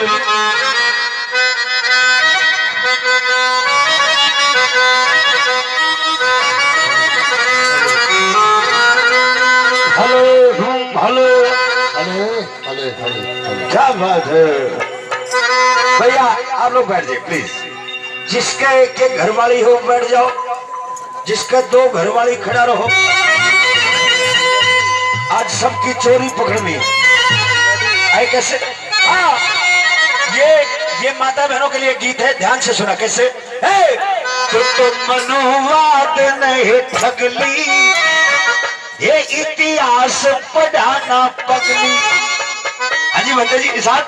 क्या बात है भैया, आप लोग बैठ जाइए प्लीज। जिसके के घर वाली हो बैठ जाओ, जिसके दो घर वाली खड़ा रहो। आज सबकी चोरी पकड़नी है कैसे? हाँ, ये माता बहनों के लिए गीत है, ध्यान से सुना कैसे है। तो मनुवाद नहीं ठगली, ये इतिहास पढ़ाना पगली। हाँ जी बंदे जी के साथ,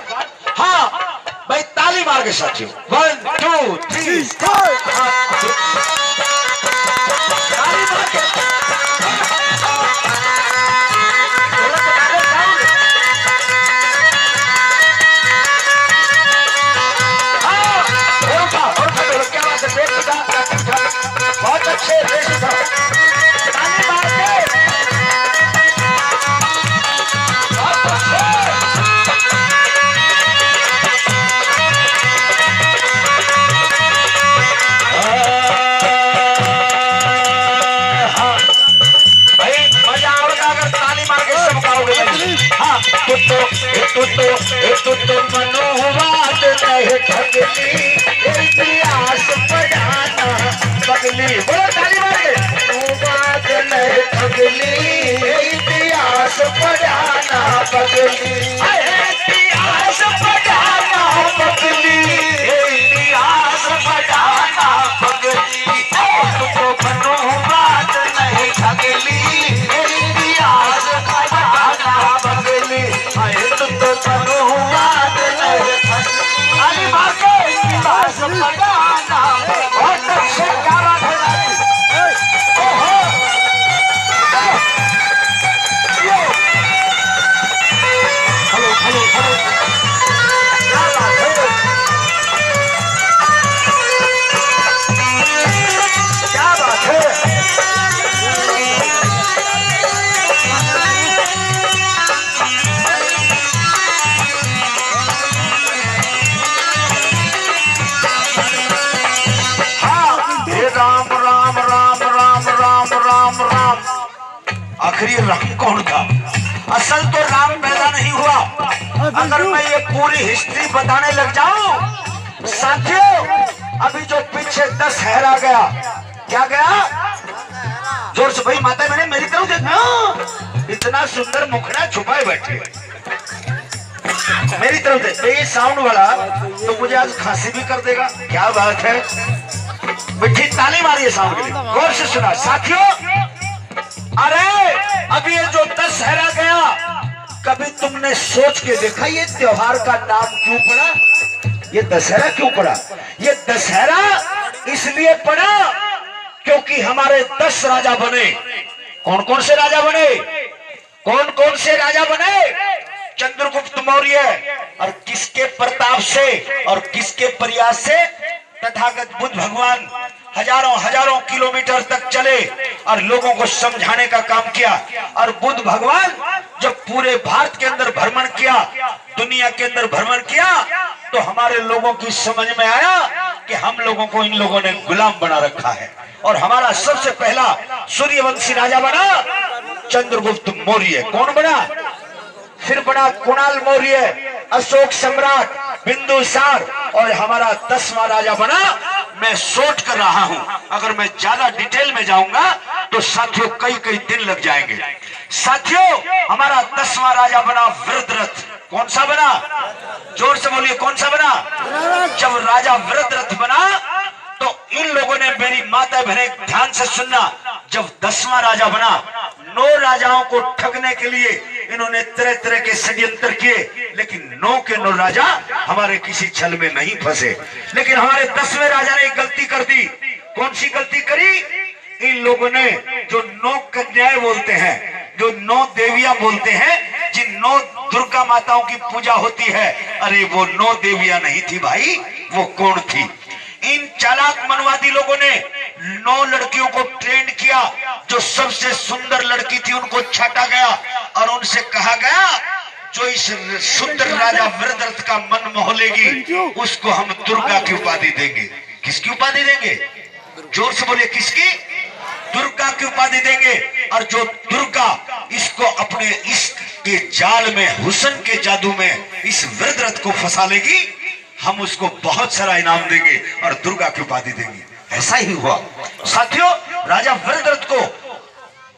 हाँ भाई ताली मार के साथियों। 1 2 3 4 ताली मार के। क्या बात है, बहुत अच्छे ताली मार के। तो मनोवाद नहीं ठगली, इतिहास पढ़ाना पगली। बोलो ताली मार के। मनोवाद नहीं ठगली, इतिहास पढ़ाना पगली। इतिहास पढ़ाना पगली, इतिहास पढ़ाना पगली। तो मनोवाद नहीं ठगली, इतिहास पढ़ाना पगली। तो मनोवाद नहीं ठगली, इतिहास पढ़ाना। बहुत अच्छे, क्या बात है। ओहो हेलो हेलो हेलो, क्या बात है, क्या बात है। आखिरी राम कौन था? असल तो राम पैदा नहीं हुआ। अगर मैं ये पूरी हिस्ट्री बताने लग जाऊं साथियों, अभी जो पीछे दशहरा गया, क्या गया? जोर से भाई माता मैंने मेरी तरफ देखना, इतना सुंदर मुखड़ा छुपाए बैठे मेरी तरफ देख। ये साउंड वाला तो मुझे आज खांसी भी कर देगा। क्या बात है, मिठी ताली मारिए साउंड के लिए। गौर से सुना साथियों। अरे अभी ये जो दशहरा गया, कभी तुमने सोच के देखा ये त्योहार का नाम क्यों पड़ा? ये दशहरा क्यों पड़ा? ये दशहरा इसलिए पड़ा क्योंकि हमारे 10 राजा बने। कौन कौन से राजा बने? कौन कौन से राजा बने? चंद्रगुप्त मौर्य। और किसके प्रताप से और किसके प्रयास से? तथागत बुद्ध भगवान हजारों हजारों किलोमीटर तक चले और लोगों को समझाने का काम किया। और बुद्ध भगवान जब पूरे भारत के अंदर भ्रमण किया, दुनिया के अंदर भ्रमण किया, तो हमारे लोगों की समझ में आया कि हम लोगों को इन लोगों ने गुलाम बना रखा है। और हमारा सबसे पहला सूर्यवंशी राजा बना चंद्रगुप्त मौर्य। कौन बना? फिर बना कुणाल मौर्य, अशोक सम्राट, बिंदुसार, और हमारा 10वां राजा बना। मैं सोच कर रहा हूं, अगर मैं ज्यादा डिटेल में जाऊंगा तो साथियों कई कई दिन लग जाएंगे। साथियों हमारा 10वां राजा बना वृद्धरथ। कौन सा बना? जोर से बोलिए, कौन सा बना? जब राजा वृद्धरथ बना तो इन लोगों ने, मेरी माता बहनें ध्यान से सुनना, जब 10वां राजा बना, 9 राजाओं को ठगने के लिए इन्होंने तरह तरह के षड्यंत्र किए, लेकिन 9 के 9 राजा हमारे किसी छल में नहीं फंसे। लेकिन हमारे 10वें राजा ने एक गलती कर दी। कौन सी गलती करी? इन लोगों ने जो 9 कन्याएं बोलते हैं, जो 9 देवियां बोलते हैं, जिन 9 दुर्गा माताओं की पूजा होती है, अरे वो 9 देवियां नहीं थी भाई, वो कौन थी? इन चालाक मनवादी लोगों ने 9 लड़कियों को ट्रेंड किया। जो सबसे सुंदर लड़की थी उनको छाटा गया और उनसे कहा गया, जो इस सुंदर राजा वृद्धरथ का मन मोह ले फसलेगी उसको हम दुर्गा की उपाधि देंगे। किसकी उपाधि देंगे? जोर से बोलिए, किसकी? दुर्गा की उपाधि देंगे। और जो दुर्गा इसको अपने इश्क के जाल में, हुस्न के जादू में इस वृद्धरथ को फंसा लेगी, हम उसको बहुत सारा इनाम देंगे और दुर्गा की उपाधि देंगे। ऐसा ही हुआ साथियों। राजा वृद्धरथ को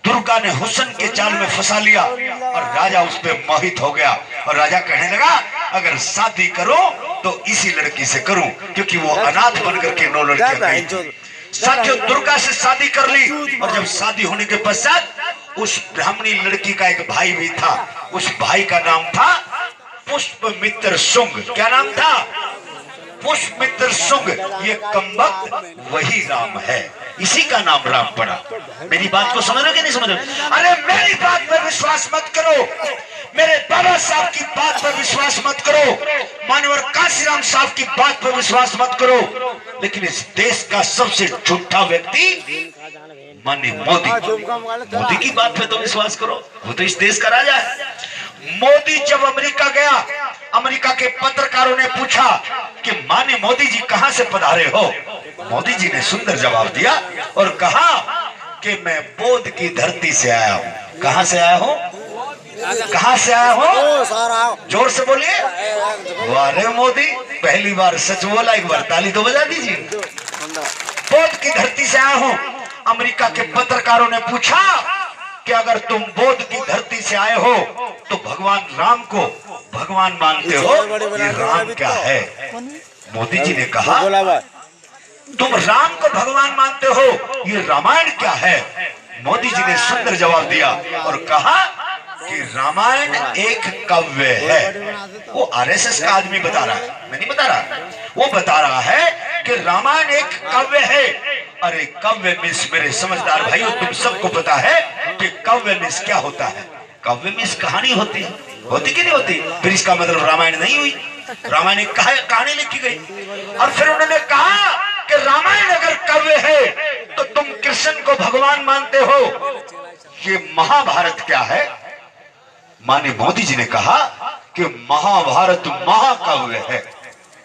दुर्गा ने हुस्न के जाल में फंसा लिया और राजा उस पर मोहित हो गया। और राजा कहने लगा, अगर शादी करो तो इसी लड़की से करूं, क्योंकि वो अनाथ बनकर के 9 लड़कियां गई थी। साथियों, दुर्गा से शादी कर ली। और जब शादी होने के पश्चात उस ब्राह्मणी लड़की का एक भाई भी था। उस भाई का नाम था पुष्पमित्र शुंग। क्या नाम था? पुष्पमित्र शुंग। ये कमबख्त वही राम है, इसी का नाम राम पड़ा। मेरी बात को समझ रहे हो कि नहीं समझ रहे? अरे मेरी बात पर विश्वास मत करो, मेरे बाबा साहब की बात पर विश्वास मत करो, मानवर काशीराम साहब की बात पर विश्वास मत करो, लेकिन इस देश का सबसे झूठा व्यक्ति माननीय मोदी की बात पे तो विश्वास करो। वो तो इस देश का राजा है। मोदी जब अमेरिका गया, अमेरिका के पत्रकारों ने पूछा कि माननीय मोदी जी कहां से पधारे हो? मोदी जी ने सुंदर जवाब दिया और कहा कि मैं बोध की धरती से आया हूं। कहां से आया हूं? कहां से आया हो? जोर से बोलिए। वारे मोदी, पहली बार सच बोला, एक बार ताली तो बजा दीजिए। बोध की धरती से आया हूं। अमेरिका के पत्रकारों ने पूछा कि अगर तुम बोध की धरती से आए हो तो भगवान राम को भगवान मानते हो, ये राम क्या है? मोदी जी ने कहा, तुम राम को भगवान मानते हो, ये रामायण क्या है? मोदी जी ने सुंदर जवाब दिया और कहा कि रामायण एक काव्य है। वो आरएसएस का आदमी बता रहा है, मैं नहीं बता रहा। वो बता रहा है कि रामायण एक काव्य है। अरे काव्य मीन्स, मेरे समझदार भाइयों, तुम सबको पता है कि काव्य मीन्स क्या होता है। काव्य मीन्स कहानी होती है, होती कि नहीं होती? फिर इसका मतलब रामायण नहीं हुई। रामायण एक कहानी लिखी गई। और फिर उन्होंने कहा कि रामायण अगर काव्य है तो तुम कृष्ण को भगवान मानते हो, ये महाभारत क्या है? माननीय मोदी जी ने कहा कि महाभारत महाकाव्य है,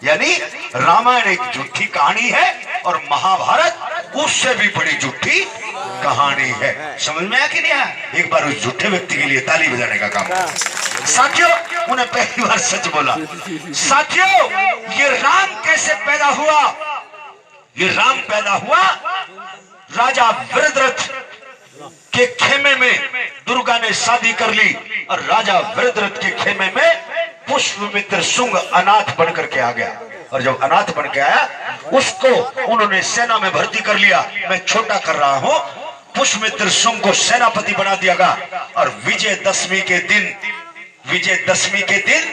यानी रामायण एक झूठी कहानी है और महाभारत उससे भी बड़ी झूठी कहानी है। समझ में आया कि नहीं आया? एक बार उस झूठे व्यक्ति के लिए ताली बजाने का काम। साथियों, उन्हें पहली बार सच बोला। साथियों, ये राम कैसे पैदा हुआ? ये राम पैदा हुआ राजा वृद्धरथ के खेमे में। दुर्गा ने शादी कर ली और राजा वृद्धरथ के खेमे में पुष्पमित्र शुंग अनाथ बनकर के आ गया। और जब अनाथ बन के आया, उसको उन्होंने सेना में भर्ती कर लिया। मैं छोटा कर रहा हूं। पुष्पमित्र शुंग को सेनापति बना दिया गया। और विजयदशमी के दिन, विजयदशमी के दिन,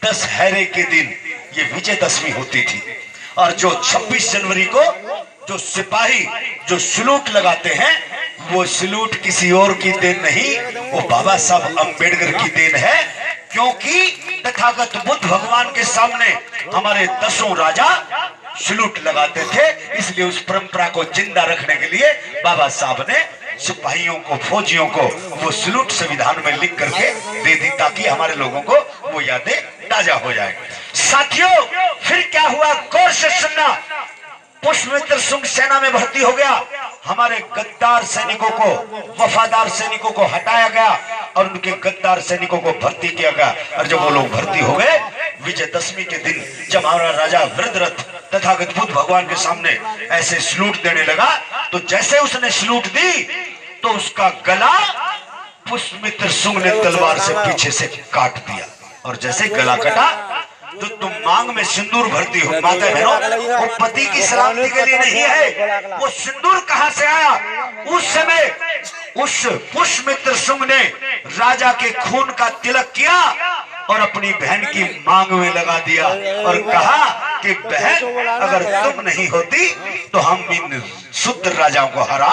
दशहरे के दिन ये विजयदशमी होती थी। और जो 26 जनवरी को जो सिपाही जो सलूट लगाते हैं, वो सलूट किसी और की देन नहीं, वो बाबा साहब अम्बेडकर की देन है। क्योंकि तथागत बुद्ध भगवान के सामने हमारे 10 राजा सलूट लगाते थे, इसलिए उस परंपरा को जिंदा रखने के लिए बाबा साहब ने सिपाहियों को, फौजियों को वो सलूट संविधान में लिख करके दे दी, ताकि हमारे लोगों को वो यादें ताजा हो जाए। साथियों, फिर क्या हुआ? गौर से सुनना। पुष्पमित्र शुंग सेना में भर्ती हो गया। हमारे गद्दार सैनिकों को, वफादार सैनिकों को हटाया गया और उनके गद्दार सैनिकों को भर्ती किया गया। और जब वो लोग भर्ती हो गए, विजयदशमी के दिन जब हमारा राजा वृद्धरथ तथागत बुद्ध भगवान के सामने ऐसे सलूट देने लगा, तो जैसे उसने सलूट दी तो उसका गला पुष्पमित्र शुंग ने तलवार से पीछे से काट दिया। और जैसे गला कटा, तो तुम मांग में सिंदूर भरती हो माता बहनों, वो पति की सलामती के लिए नहीं है। वो सिंदूर कहां से आया? उस समय उस पुष्पमित्र शुंग ने राजा के खून का तिलक किया और अपनी बहन की मांग में लगा दिया और कहा कि बहन, अगर तुम नहीं होती तो हम इन शुद्ध राजाओं को हरा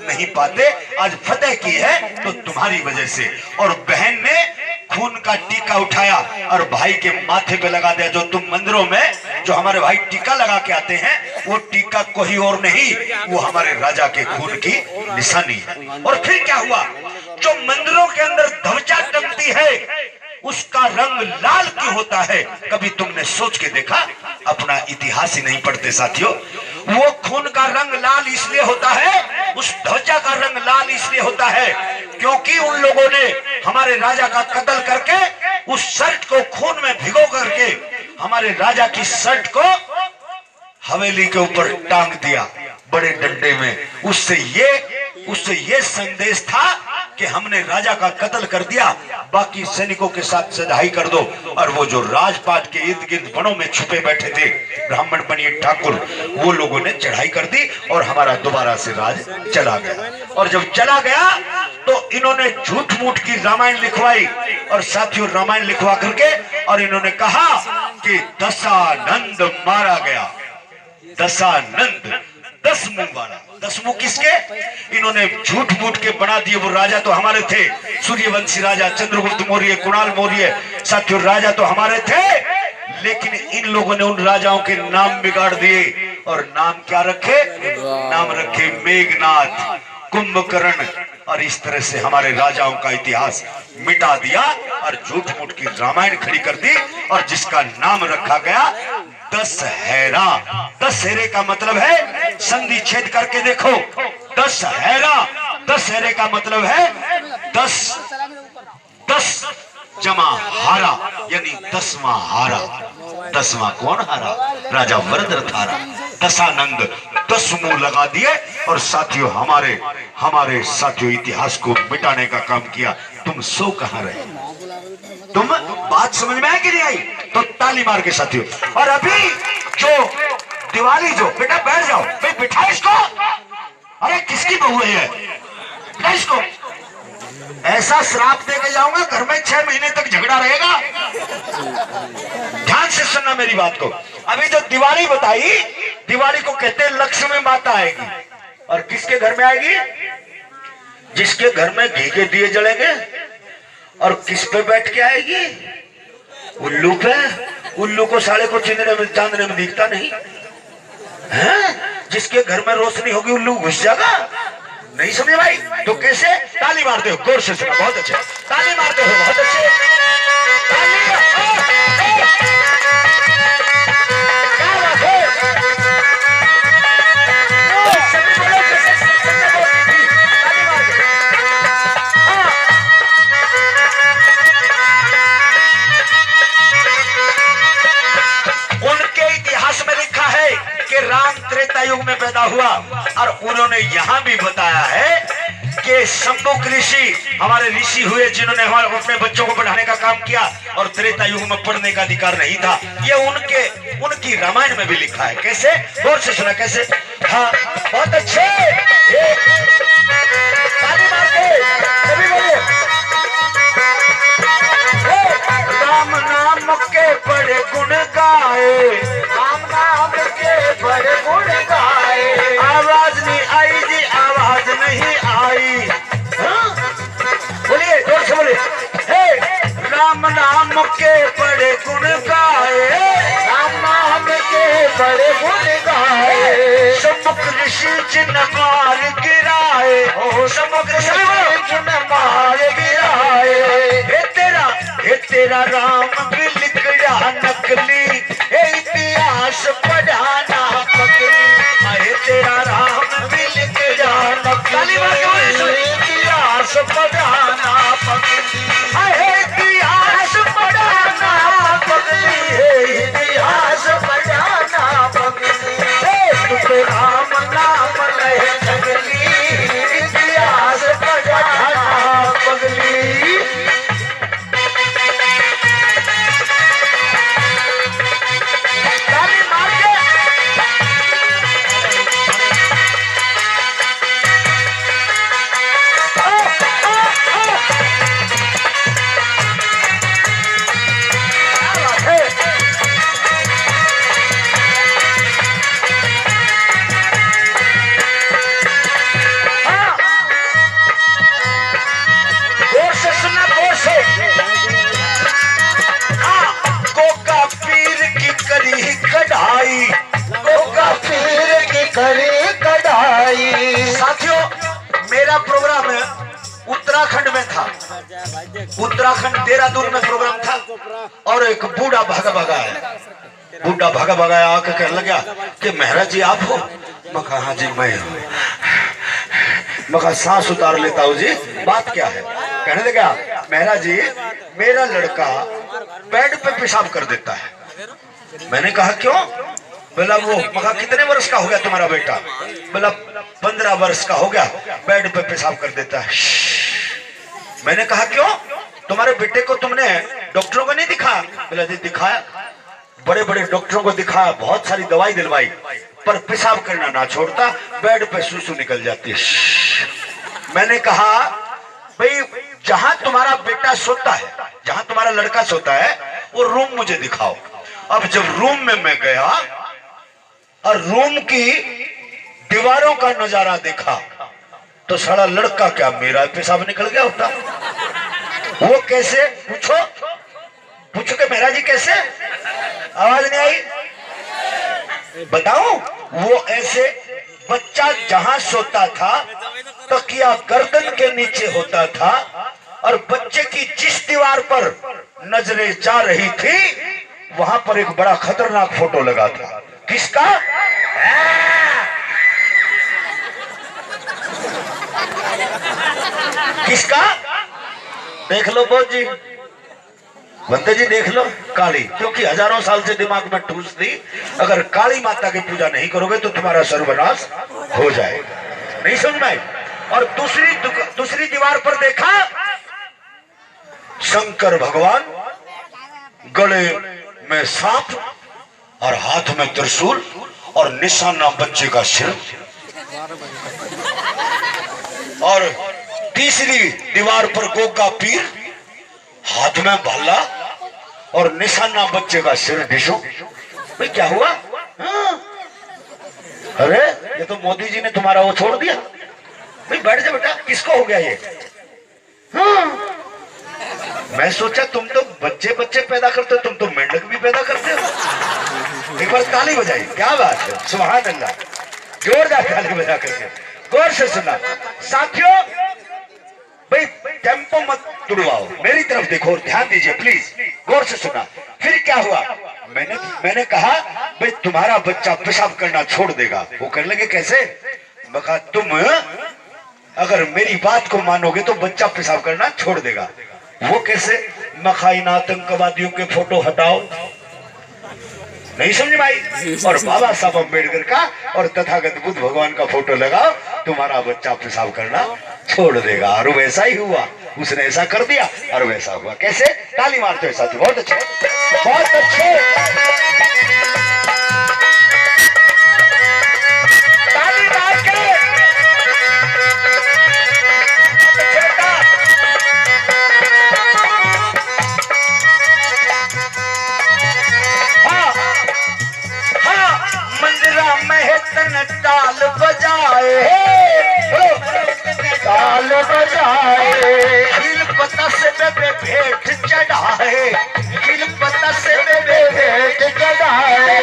नहीं पाते। आज फतेह की है तो तुम्हारी वजह से। और बहन ने खून का टीका उठाया और भाई के माथे पे लगा दिया। जो तुम मंदिरों में जो हमारे भाई टीका लगा के आते हैं, वो टीका कोई और नहीं, वो हमारे राजा के खून की निशानी है। और फिर क्या हुआ? जो मंदिरों के अंदर ध्वजा टंगती है, उसका रंग लाल क्यों होता है? कभी तुमने सोच के देखा? अपना इतिहास ही नहीं पढ़ते साथियों। वो खून का रंग लाल इसलिए होता है, उस ध्वजा का रंग लाल इसलिए होता है क्योंकि उन लोगों ने हमारे राजा का कत्ल करके उस शर्ट को खून में भिगो करके हमारे राजा की शर्ट को हवेली के ऊपर टांग दिया बड़े डंडे में। उससे ये संदेश था कि हमने राजा का कत्ल कर दिया, बाकी सैनिकों के साथ सदाई कर दो। और वो जो राजपाट के इर्द गिर्द वनों में छुपे बैठे थे ब्राह्मण बनिए ठाकुर, वो लोगों ने चढ़ाई कर दी और हमारा दोबारा से राज चला गया। और जब चला गया तो इन्होंने झूठ मूठ की रामायण लिखवाई। और साथियों रामायण लिखवा करके और इन्होंने कहा कि दशानंद मारा गया। दशानंद, 10 मुंह वाला। 10 मुंह किसके? इन्होंने झूठ मूठ के बना दिए। वो राजा तो हमारे थे, सूर्यवंशी राजा, चंद्रगुप्त मौर्य, कुणाल मौर्य, साथियों राजा तो हमारे थे, लेकिन इन लोगों ने उन राजाओं के नाम बिगाड़ दिए। और नाम क्या रखे? नाम रखे मेघनाथ, कुंभकर्ण, और इस तरह से हमारे राजाओं का इतिहास मिटा दिया और झूठ मूठ की रामायण खड़ी कर दी। और जिसका नाम रखा गया दशहरा। दशहरे का मतलब है, संधि छेद करके देखो, दशहरा। दशहरे का मतलब है 10 जमा हारा, यानी 10वां हारा। 10वां कौन हारा? राजा वरदराज। दशानंद, 10 मुंह लगा दिए और साथियों हमारे साथियों इतिहास को मिटाने का काम किया। तुम सो कहां रहे? तुम बात समझ में आई कि नहीं आई? तो ताली मार के साथियों। और अभी जो दिवाली, जो बेटा बैठ जाओ, भाई बिठा इसको। अरे किसकी बहू है ये? बिठा इसको। ऐसा श्राप दे के जाऊंगा, घर में 6 महीने तक झगड़ा रहेगा। ध्यान से सुनना मेरी बात को। अभी जो दिवाली बताई, दिवाली को कहते हैं लक्ष्मी माता आएगी। और किसके घर में आएगी? जिसके घर में घी के दिए जलेंगे। और किस पे बैठ के आएगी? उल्लू पे। उल्लू को साले को चांदने में दिखता नहीं है। जिसके घर में रोशनी होगी उल्लू घुस जाएगा। नहीं समझे भाई? तो कैसे? ताली मारते हो, गौर से सुना, बहुत अच्छे ताली मारते हो, बहुत अच्छे ताली। क्या बात है? सभी बोलो कैसे सत्संग बोलती थी, ताली मार के। उनके इतिहास में लिखा है कि राम त्रेता युग में पैदा हुआ। और उन्होंने यहाँ भी बताया है कि शंभुक ऋषि हमारे ऋषि हुए जिन्होंने हमारे अपने बच्चों को पढ़ाने का काम किया, और त्रेता युग में पढ़ने का अधिकार नहीं था। ये उनकी रामायण में भी लिखा है। कैसे? गौर से सुना कैसे। हाँ बहुत अच्छे, ताली मार के सभी बोलिए। राम नाम के बड़े गुण गाए, राम नाम के बड़े गुण गाए। आवाज नहीं आई जी, आवाज नहीं आई। बोलिए जोर से बोलिए। राम नाम के बड़े गुण गाए, राम नाम के बड़े गुण गाए। शंभुक ऋषि जिन मार गिराए, ओ शंभुक ऋषि जिन मार गिराए। हे तेरा राम भी लिख जा नकली, इतिहास पढ़ाना पकड़ी। हे तेरा राम भी लिख जा नकली, इतिहास पढ़ाना पकड़ी। इतिहास पढ़ाना पकड़ी, इतिहास पढ़ाना पकड़ी। तुझे राम नाम लहे जगली, इतिहास पढ़ाना पगली। साथियों मेरा प्रोग्राम उत्तराखंड में था। उत्तराखंड देहरादून में प्रोग्राम था और एक बूढ़ा भागा भागा है, बूढ़ा भागा भागा आके कहने लगा कि महाराज जी आप हो? मैं कहा हाँ जी मैं हूँ। मैं कहा सांस उतार लेता हूँ जी, बात क्या है? कहने लगा महाराज जी मेरा लड़का बेड पे पेशाब कर देता है। मैंने कहा क्यों? बोला वो, मगर कितने वर्ष का हो गया तुम्हारा बेटा? बोला 15 वर्ष का हो गया, बेड पे पेशाब कर देता है। मैंने कहा क्यों? तुम्हारे बेटे को तुमने डॉक्टरों को नहीं दिखाया? बोला जी दिखाया, बड़े बड़े डॉक्टरों को दिखाया, बहुत सारी दवाई दिलवाई, पर पेशाब करना ना छोड़ता, बेड पे सुसु निकल जाती है। मैंने कहा भाई जहां तुम्हारा बेटा सोता है, जहां तुम्हारा लड़का सोता है, वो रूम मुझे दिखाओ। अब जब रूम में मैं गया और रूम की दीवारों का नजारा देखा तो सारा लड़का क्या मेरा पेशाब निकल गया होता। वो कैसे? पूछो पूछो के मेरा जी कैसे? आवाज नहीं आई? बताऊं? वो ऐसे बच्चा जहां सोता था तकिया गर्दन के नीचे होता था और बच्चे की जिस दीवार पर नजरें जा रही थी वहां पर एक बड़ा खतरनाक फोटो लगा था। किसका? किसका? देख लो बोध जी, बंदे जी देख लो, काली, क्योंकि हजारों साल से दिमाग में ठूस दी, अगर काली माता की पूजा नहीं करोगे तो तुम्हारा सर्वनाश हो जाएगा। नहीं समझ में? और दूसरी दीवार पर देखा शंकर भगवान गले में सांप और हाथ में त्रिशूल और निशाना बच्चे का सिर, और तीसरी दीवार पर गोगा पीर, हाथ में भाला और निशाना बच्चे का सिर डिशो। भाई क्या हुआ? हाँ। अरे ये तो मोदी जी ने तुम्हारा वो छोड़ दिया। भाई बैठ जा बेटा, किसको हो गया ये? हाँ। मैं सोचा तुम तो बच्चे बच्चे पैदा करते हो, तुम तो मेंढक भी पैदा करते हो। एक बार ताली बजाई, क्या बात है, सुभान अल्लाह, जोरदार ताली बजा करके। गौर से सुना साथियों, भाई टेम्पो मत तुड़वाओ, मेरी तरफ देखो और ध्यान दीजिए प्लीज, गौर से सुना। फिर क्या हुआ? मैंने कहा भाई तुम्हारा बच्चा पेशाब करना छोड़ देगा। वो करने लगे कैसे? मैं कहा तुम अगर मेरी बात को मानोगे तो बच्चा पेशाब करना छोड़ देगा। वो कैसे? मखाइन आतंकवादियों के फोटो हटाओ, नहीं समझ में आई, और बाबा साहब अम्बेडकर का और तथागत बुद्ध भगवान का फोटो लगाओ, तुम्हारा बच्चा पेशाब करना छोड़ देगा। और वैसा ही हुआ, उसने ऐसा कर दिया और वैसा हुआ। कैसे? ताली मारते हो साथी, बहुत अच्छे, बहुत अच्छे, ताली मार के। ताल बजाए, ताल बजाए, हिल पता से बेबे भेंट चढ़ाए, हिल पता से बेबे भेंट चढ़ाए।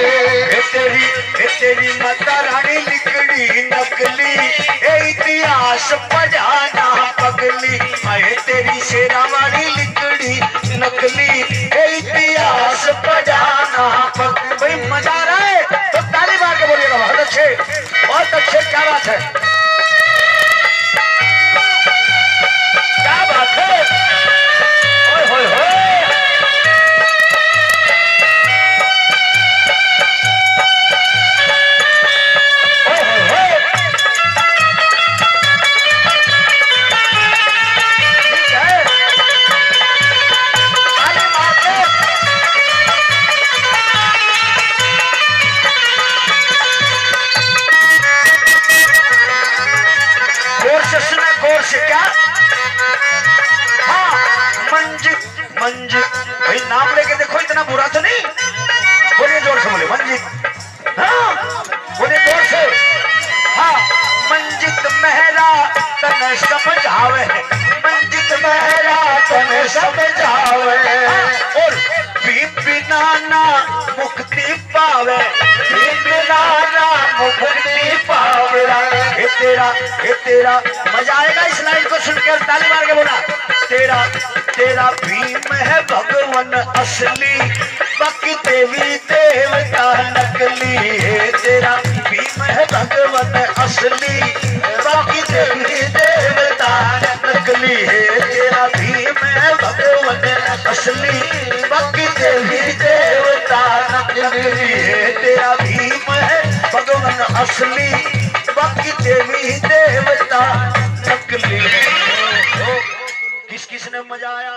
तेरी माता रानी लिखड़ी नकली, इतिहास पढ़ाना पगली। आए तेरी शेरावाड़ी लिखड़ी नकली, इतिहास पढ़ाना पगली। भाई मजा आ रहा है तो ताली मार के बोलिएगा। बहुत अच्छे, बहुत अच्छे, क्या बात है, क्या बात है। ओए होए होए, क्या? हाँ मंजित, मंजित, भाई नाम लेके देखो, इतना बुरा तो नहीं। बोलिए जोर से, बोले मंजित। हाँ बोलिए जोर से। हाँ मंजित मेहरा तने समझावे, मंजित मेहरा तने समझावे, और बीबी नाना मुक्ति पावे, बीबी नाना मुक्ति पावे। हे तेरा मजा आएगा इस लाइन को सुनकर, ताली मार के बोला। तेरा तेरा भीम है भगवान असली, बाकी देवी देवता नकली है। तेरा भीम है भगवान असली, बाकी देवी देवता नकली है। तेरा भीम है भगवान असली, बाकी देवी देवता नकली है। तेरा भीम है भगवान असली, बाकी देवी देवता नकली है। किस किस ने मजा आया?